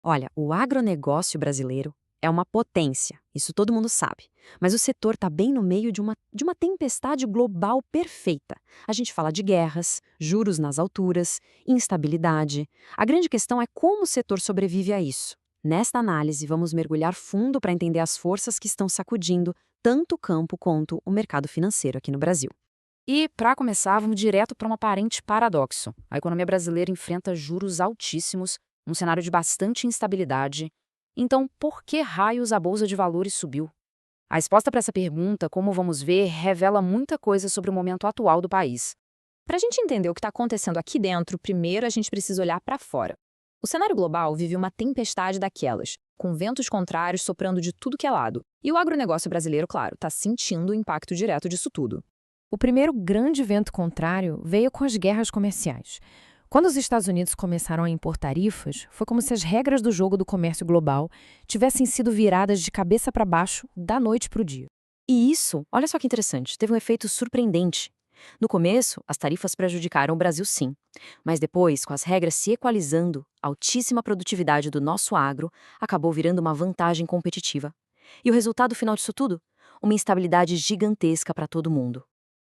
Olha, o agronegócio brasileiro é uma potência, isso todo mundo sabe. Mas o setor está bem no meio de uma tempestade global perfeita. A gente fala de guerras, juros nas alturas, instabilidade. A grande questão é como o setor sobrevive a isso. Nesta análise, vamos mergulhar fundo para entender as forças que estão sacudindo tanto o campo quanto o mercado financeiro aqui no Brasil. E, para começar, vamos direto para um aparente paradoxo. A economia brasileira enfrenta juros altíssimos, um cenário de bastante instabilidade. Então, por que raios a bolsa de valores subiu? A resposta para essa pergunta, como vamos ver, revela muita coisa sobre o momento atual do país. Para a gente entender o que está acontecendo aqui dentro, primeiro a gente precisa olhar para fora. O cenário global vive uma tempestade daquelas, com ventos contrários soprando de tudo que é lado. E o agronegócio brasileiro, claro, está sentindo o impacto direto disso tudo. O primeiro grande vento contrário veio com as guerras comerciais. Quando os Estados Unidos começaram a impor tarifas, foi como se as regras do jogo do comércio global tivessem sido viradas de cabeça para baixo da noite para o dia. E isso, olha só que interessante, teve um efeito surpreendente. No começo, as tarifas prejudicaram o Brasil sim, mas depois, com as regras se equalizando, a altíssima produtividade do nosso agro acabou virando uma vantagem competitiva. E o resultado final disso tudo? Uma instabilidade gigantesca para todo mundo.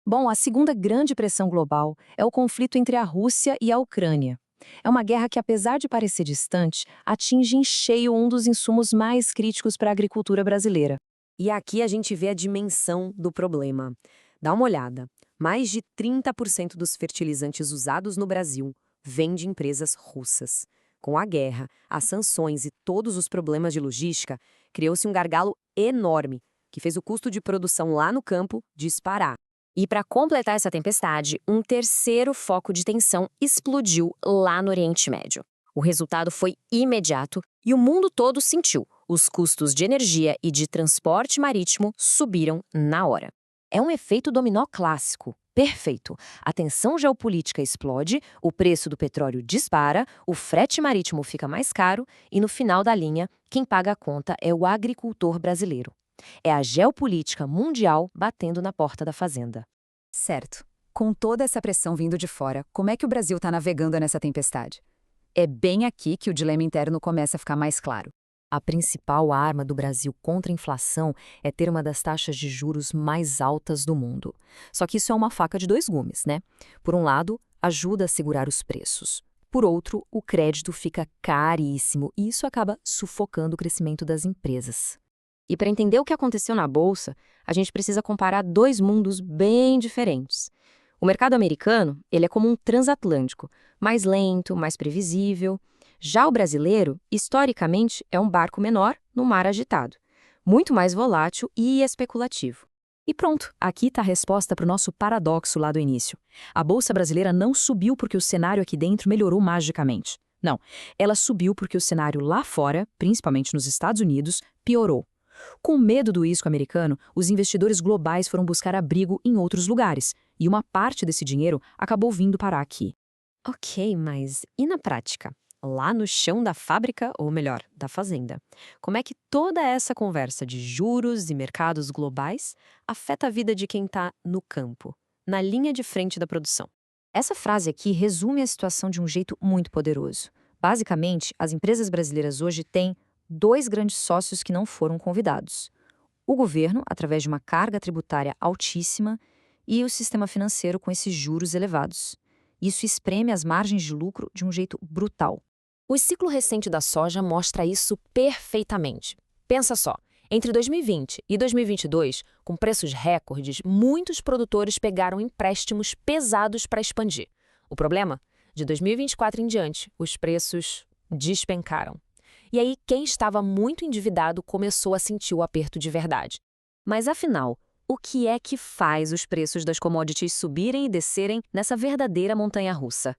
Bom, a segunda grande pressão global é o conflito entre a Rússia e a Ucrânia. É uma guerra que, apesar de parecer distante, atinge em cheio um dos insumos mais críticos para a agricultura brasileira. E aqui a gente vê a dimensão do problema. Dá uma olhada. Mais de 30% dos fertilizantes usados no Brasil vêm de empresas russas. Com a guerra, as sanções e todos os problemas de logística, criou-se um gargalo enorme, que fez o custo de produção lá no campo disparar. E para completar essa tempestade, um terceiro foco de tensão explodiu lá no Oriente Médio. O resultado foi imediato e o mundo todo sentiu. Os custos de energia e de transporte marítimo subiram na hora. É um efeito dominó clássico. Perfeito. A tensão geopolítica explode, o preço do petróleo dispara, o frete marítimo fica mais caro e, no final da linha, quem paga a conta é o agricultor brasileiro. É a geopolítica mundial batendo na porta da fazenda. Certo. Com toda essa pressão vindo de fora, como é que o Brasil está navegando nessa tempestade? É bem aqui que o dilema interno começa a ficar mais claro. A principal arma do Brasil contra a inflação é ter uma das taxas de juros mais altas do mundo. Só que isso é uma faca de dois gumes, né? Por um lado, ajuda a segurar os preços. Por outro, o crédito fica caríssimo e isso acaba sufocando o crescimento das empresas. E para entender o que aconteceu na Bolsa, a gente precisa comparar dois mundos bem diferentes. O mercado americano, ele é como um transatlântico, mais lento, mais previsível. Já o brasileiro, historicamente, é um barco menor no mar agitado, muito mais volátil e especulativo. E pronto, aqui está a resposta para o nosso paradoxo lá do início. A Bolsa brasileira não subiu porque o cenário aqui dentro melhorou magicamente. Não, ela subiu porque o cenário lá fora, principalmente nos Estados Unidos, piorou. Com medo do isco americano, os investidores globais foram buscar abrigo em outros lugares, e uma parte desse dinheiro acabou vindo parar aqui. Ok, mas e na prática? Lá no chão da fábrica, ou melhor, da fazenda. Como é que toda essa conversa de juros e mercados globais afeta a vida de quem está no campo, na linha de frente da produção? Essa frase aqui resume a situação de um jeito muito poderoso. Basicamente, as empresas brasileiras hoje têm dois grandes sócios que não foram convidados. O governo, através de uma carga tributária altíssima, e o sistema financeiro com esses juros elevados. Isso espreme as margens de lucro de um jeito brutal. O ciclo recente da soja mostra isso perfeitamente. Pensa só, entre 2020 e 2022, com preços recordes, muitos produtores pegaram empréstimos pesados para expandir. O problema? De 2024 em diante, os preços despencaram. E aí, quem estava muito endividado começou a sentir o aperto de verdade. Mas afinal, o que é que faz os preços das commodities subirem e descerem nessa verdadeira montanha-russa?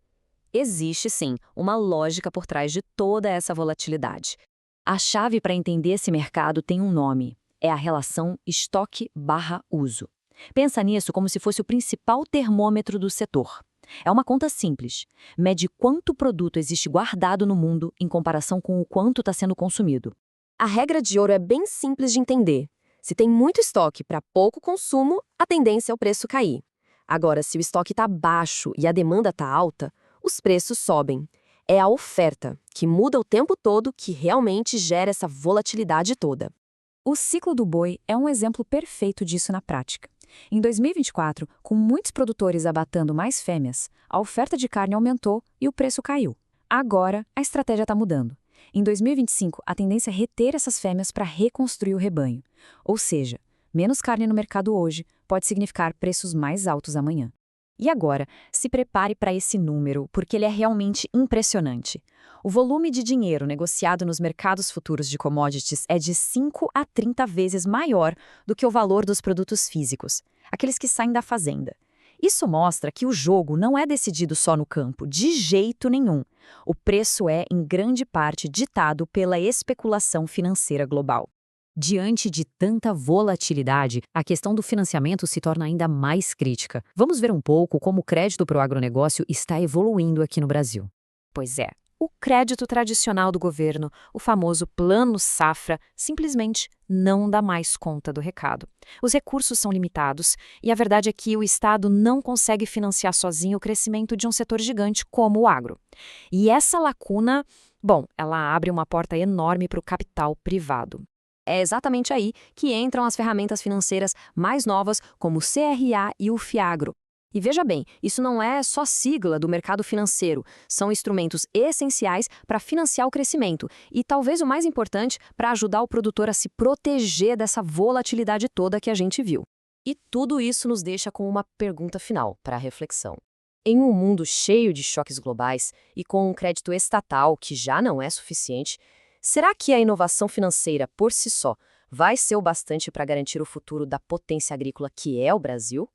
Existe, sim, uma lógica por trás de toda essa volatilidade. A chave para entender esse mercado tem um nome. É a relação estoque/uso. Pensa nisso como se fosse o principal termômetro do setor. É uma conta simples. Mede quanto produto existe guardado no mundo em comparação com o quanto está sendo consumido. A regra de ouro é bem simples de entender. Se tem muito estoque para pouco consumo, a tendência é o preço cair. Agora, se o estoque está baixo e a demanda está alta, os preços sobem. É a oferta, que muda o tempo todo, que realmente gera essa volatilidade toda. O ciclo do boi é um exemplo perfeito disso na prática. Em 2024, com muitos produtores abatendo mais fêmeas, a oferta de carne aumentou e o preço caiu. Agora, a estratégia está mudando. Em 2025, a tendência é reter essas fêmeas para reconstruir o rebanho. Ou seja, menos carne no mercado hoje pode significar preços mais altos amanhã. E agora, se prepare para esse número, porque ele é realmente impressionante. O volume de dinheiro negociado nos mercados futuros de commodities é de 5 a 30 vezes maior do que o valor dos produtos físicos, aqueles que saem da fazenda. Isso mostra que o jogo não é decidido só no campo, de jeito nenhum. O preço é, em grande parte, ditado pela especulação financeira global. Diante de tanta volatilidade, a questão do financiamento se torna ainda mais crítica. Vamos ver um pouco como o crédito para o agronegócio está evoluindo aqui no Brasil. Pois é, o crédito tradicional do governo, o famoso Plano Safra, simplesmente não dá mais conta do recado. Os recursos são limitados e a verdade é que o Estado não consegue financiar sozinho o crescimento de um setor gigante como o agro. E essa lacuna, ela abre uma porta enorme para o capital privado. É exatamente aí que entram as ferramentas financeiras mais novas, como o CRA e o FIAGRO. E veja bem, isso não é só sigla do mercado financeiro, são instrumentos essenciais para financiar o crescimento e, talvez o mais importante, para ajudar o produtor a se proteger dessa volatilidade toda que a gente viu. E tudo isso nos deixa com uma pergunta final para a reflexão. Em um mundo cheio de choques globais e com um crédito estatal que já não é suficiente, será que a inovação financeira por si só vai ser o bastante para garantir o futuro da potência agrícola que é o Brasil?